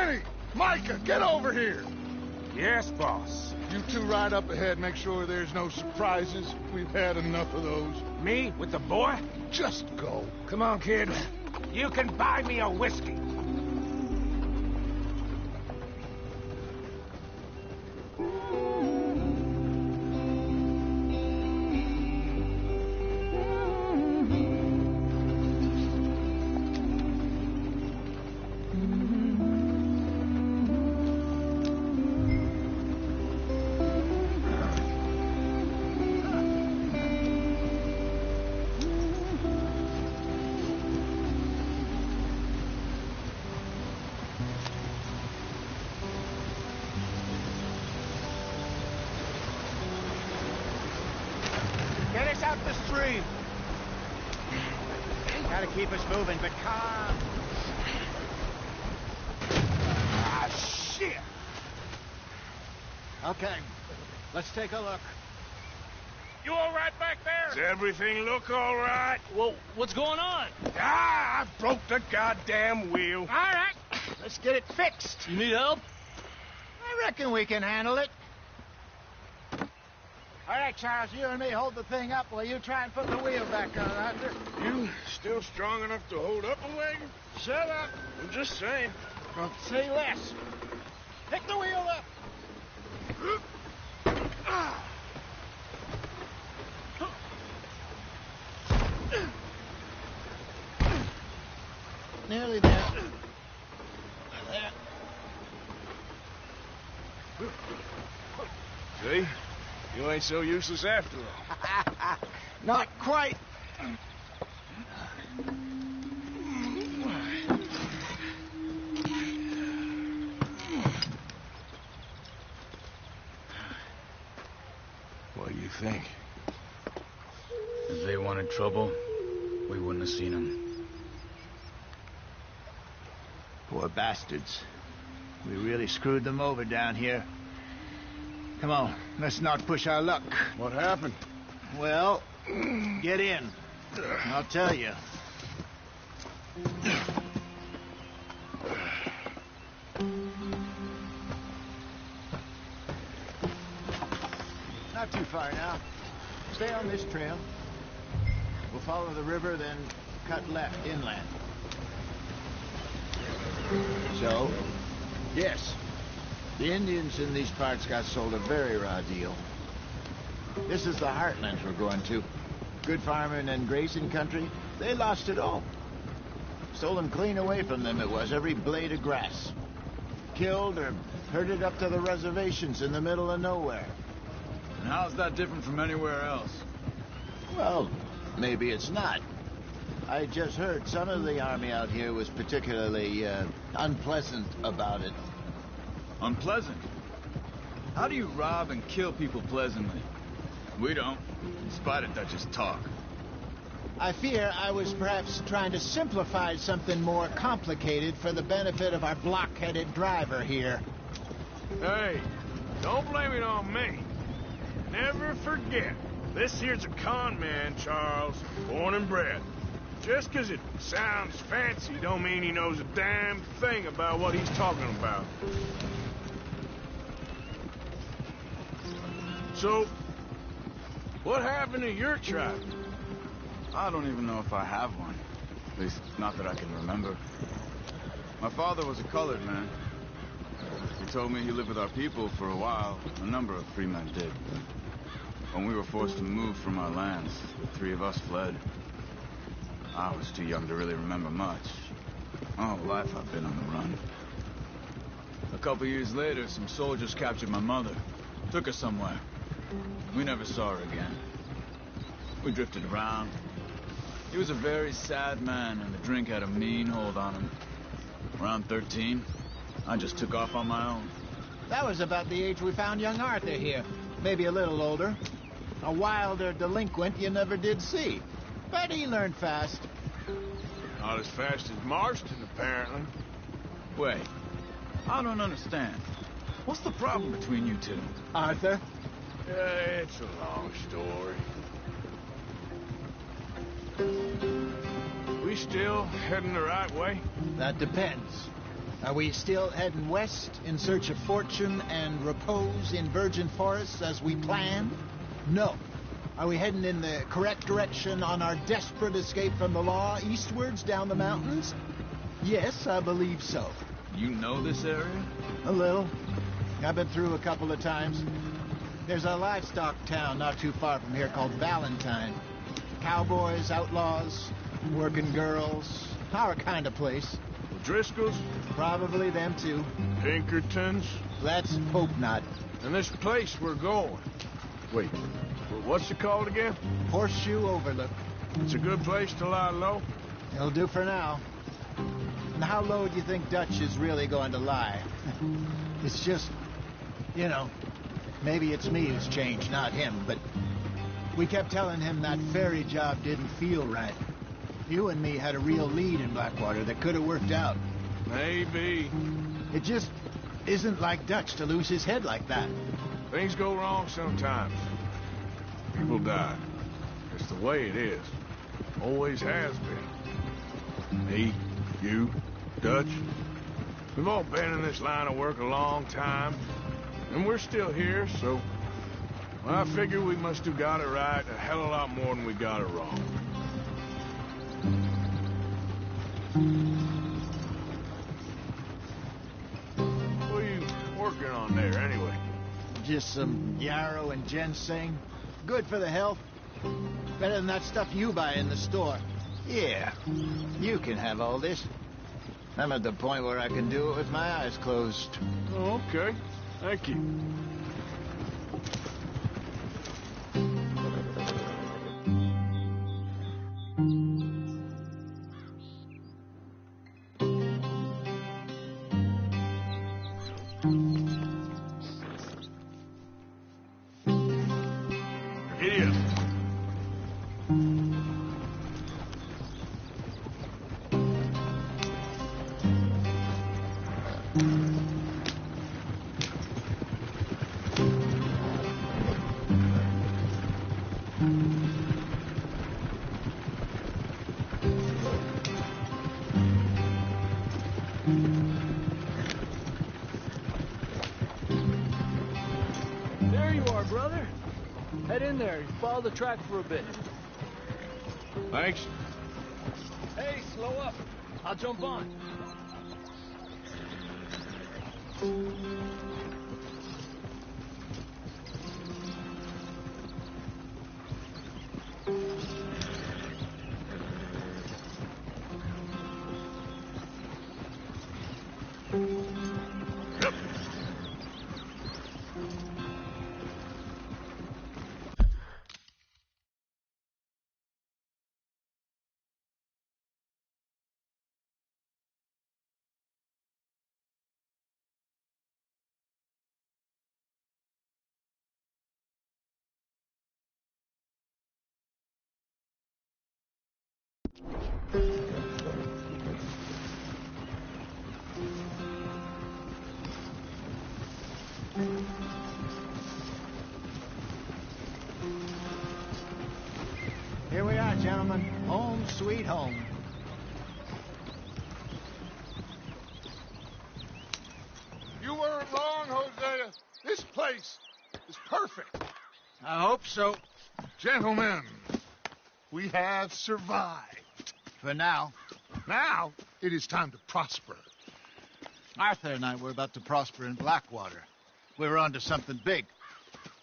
Kenny! Micah, get over here! Yes, boss. You two ride up ahead, make sure there's no surprises. We've had enough of those. Me with the boy? Just go. Come on, kid. You can buy me a whiskey. Get us out the stream. Gotta keep us moving, but calm. Ah, shit! Okay, let's take a look. You all right back there? Does everything look all right? Well, what's going on? Ah, I broke the goddamn wheel. All right, let's get it fixed. You need help? I reckon we can handle it. All right, Charles, you and me hold the thing up while you try and put the wheel back on, Arthur. You still strong enough to hold up a wagon? Shut up. I'm just saying. Well, say less. Pick the wheel up. Nearly there. There. See? You ain't so useless after all. Not quite. What do you think? If they wanted trouble, we wouldn't have seen them. Poor bastards. We really screwed them over down here. Come on, let's not push our luck. What happened? Well, get in. I'll tell you. Not too far now. Stay on this trail. We'll follow the river, then cut left inland. So, yes, the Indians in these parts got sold a very raw deal. This is the heartlands we're going to. Good farming and grazing country, they lost it all. Stolen clean away from them it was, every blade of grass. Killed or herded up to the reservations in the middle of nowhere. And how's that different from anywhere else? Well, maybe it's not. I just heard some of the army out here was particularly unpleasant about it. Unpleasant? How do you rob and kill people pleasantly? We don't, in spite of Dutch's talk. I fear I was perhaps trying to simplify something more complicated for the benefit of our block-headed driver here. Hey, don't blame it on me. Never forget, this here's a con man, Charles, born and bred. Just 'cause it sounds fancy don't mean he knows a damn thing about what he's talking about. So, what happened to your tribe? I don't even know if I have one. At least, not that I can remember. My father was a colored man. He told me he lived with our people for a while. A number of free men did. When we were forced to move from our lands, the three of us fled. I was too young to really remember much. My whole life I've been on the run. A couple years later, some soldiers captured my mother. Took her somewhere. We never saw her again. We drifted around. He was a very sad man, and the drink had a mean hold on him. Around 13, I just took off on my own. That was about the age we found young Arthur here. Maybe a little older. A wilder delinquent you never did see. But he learned fast. Not as fast as Marston, apparently. Wait, I don't understand. What's the problem between you two? Arthur? It's a long story. We still heading the right way? That depends. Are we still heading west in search of fortune and repose in virgin forests as we planned? No. Are we heading in the correct direction on our desperate escape from the law eastwards down the mountains? Yes, I believe so. You know this area? A little. I've been through a couple of times. There's a livestock town not too far from here called Valentine. Cowboys, outlaws, working girls, our kind of place. Driscoll's? Probably them too. Pinkertons? Let's hope not. And this place we're going. Wait, what's it called again? Horseshoe Overlook. It's a good place to lie low. It'll do for now. And how low do you think Dutch is really going to lie? It's just, you know, maybe it's me who's changed, not him, but we kept telling him that ferry job didn't feel right. You and me had a real lead in Blackwater that could have worked out. Maybe. It just isn't like Dutch to lose his head like that. Things go wrong sometimes. People die. It's the way it is. Always has been. Me, you, Dutch. We've all been in this line of work a long time. And we're still here, so... Well, I figure we must have got it right a hell of a lot more than we got it wrong. What are you working on there, anyway? Just some yarrow and ginseng. Good for the health. Better than that stuff you buy in the store. Yeah, you can have all this. I'm at the point where I can do it with my eyes closed. Oh, okay. Thank you. There you are, brother. Head in there. Follow the track for a bit. Thanks. Hey, slow up. I'll jump on. Yep. Here we are, gentlemen. Home sweet home. You weren't wrong, Hosea. This place is perfect. I hope so. Gentlemen, we have survived. For now. Now, it is time to prosper. Arthur and I were about to prosper in Blackwater. We were onto something big.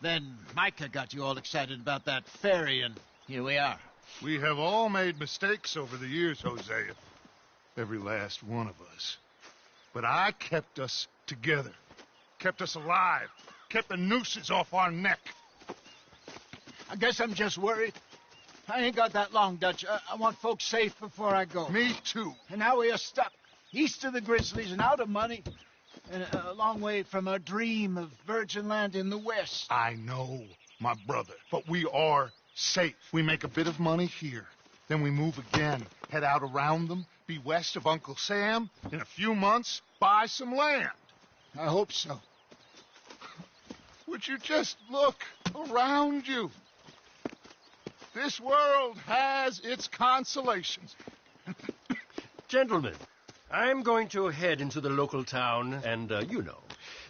Then Micah got you all excited about that ferry, and here we are. We have all made mistakes over the years, Hosea. Every last one of us. But I kept us together. Kept us alive. Kept the nooses off our neck. I guess I'm just worried. I ain't got that long, Dutch. I want folks safe before I go. Me too. And now we are stuck east of the Grizzlies and out of money and a long way from our dream of virgin land in the west. I know, my brother. But we are safe. We make a bit of money here. Then we move again. Head out around them. Be west of Uncle Sam. In a few months, buy some land. I hope so. Would you just look around you? This world has its consolations. Gentlemen, I'm going to head into the local town and,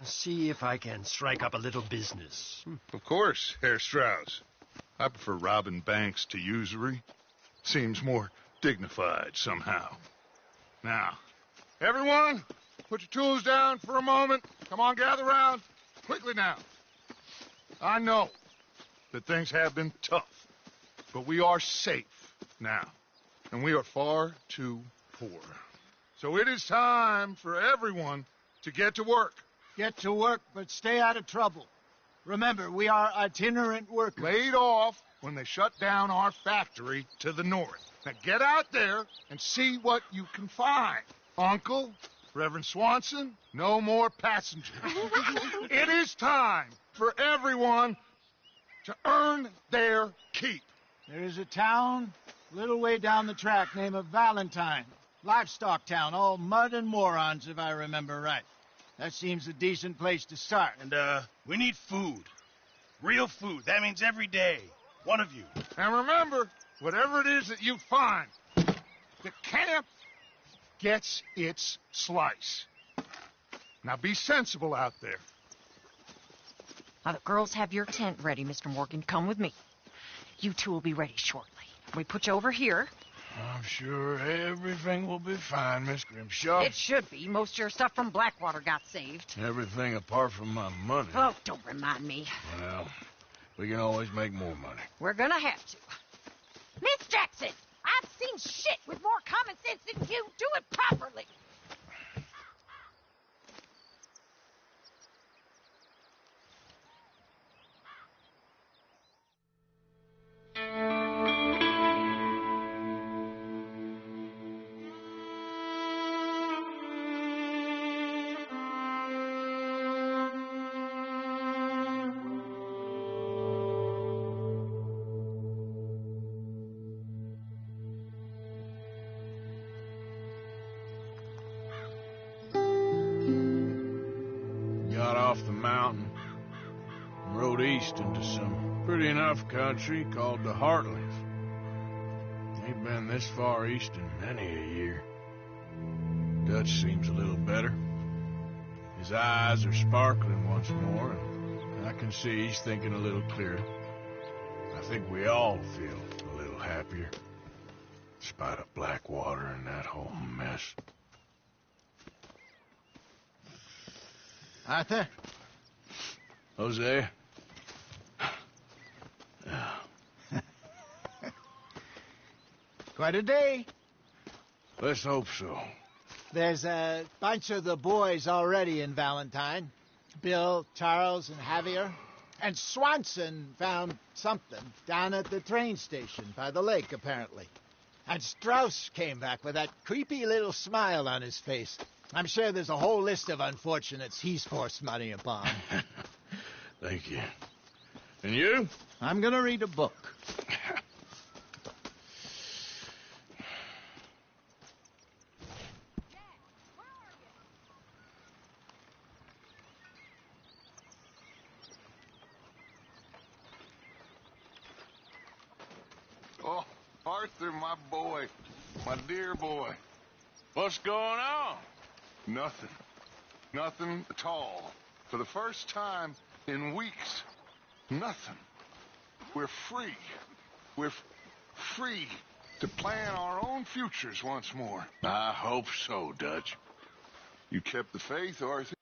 see if I can strike up a little business. Of course, Herr Strauss. I prefer robbing banks to usury. Seems more dignified somehow. Now, everyone, put your tools down for a moment. Come on, gather round. Quickly now. I know that things have been tough, but we are safe now, and we are far too poor. So it is time for everyone to get to work. Get to work, but stay out of trouble. Remember, we are itinerant workers. Laid off when they shut down our factory to the north. Now get out there and see what you can find. Uncle, Reverend Swanson, no more passengers. It is time for everyone to earn their keep. There is a town a little way down the track named Valentine. Livestock town, all mud and morons, if I remember right. That seems a decent place to start. And, we need food. Real food. That means every day. One of you. And remember, whatever it is that you find, the camp gets its slice. Now be sensible out there. Now, the girls have your tent ready, Mr. Morgan. Come with me. You two will be ready shortly. We put you over here. I'm sure everything will be fine, Miss Grimshaw. It should be. Most of your stuff from Blackwater got saved. Everything apart from my money. Oh, don't remind me. Well, we can always make more money. We're gonna have to. Miss Jackson, I've seen shit with more common sense than you. Do it properly. Got off the mountain and rode east into some pretty enough country called the Heartlands. Ain't been this far east in many a year. Dutch seems a little better. His eyes are sparkling once more, and I can see he's thinking a little clearer. I think we all feel a little happier, in spite of Blackwater and that whole mess. Arthur? Jose? Quite a day. Let's hope so. There's a bunch of the boys already in Valentine. Bill, Charles, and Javier. And Swanson found something down at the train station by the lake, apparently. And Strauss came back with that creepy little smile on his face. I'm sure there's a whole list of unfortunates he's forced money upon. Thank you. And you? I'm gonna read a book. Oh, Arthur, my boy. My dear boy. What's going on? Nothing. Nothing at all. For the first time in weeks. Nothing. We're free. We're free to plan our own futures once more. I hope so, Dutch. You kept the faith, Arthur.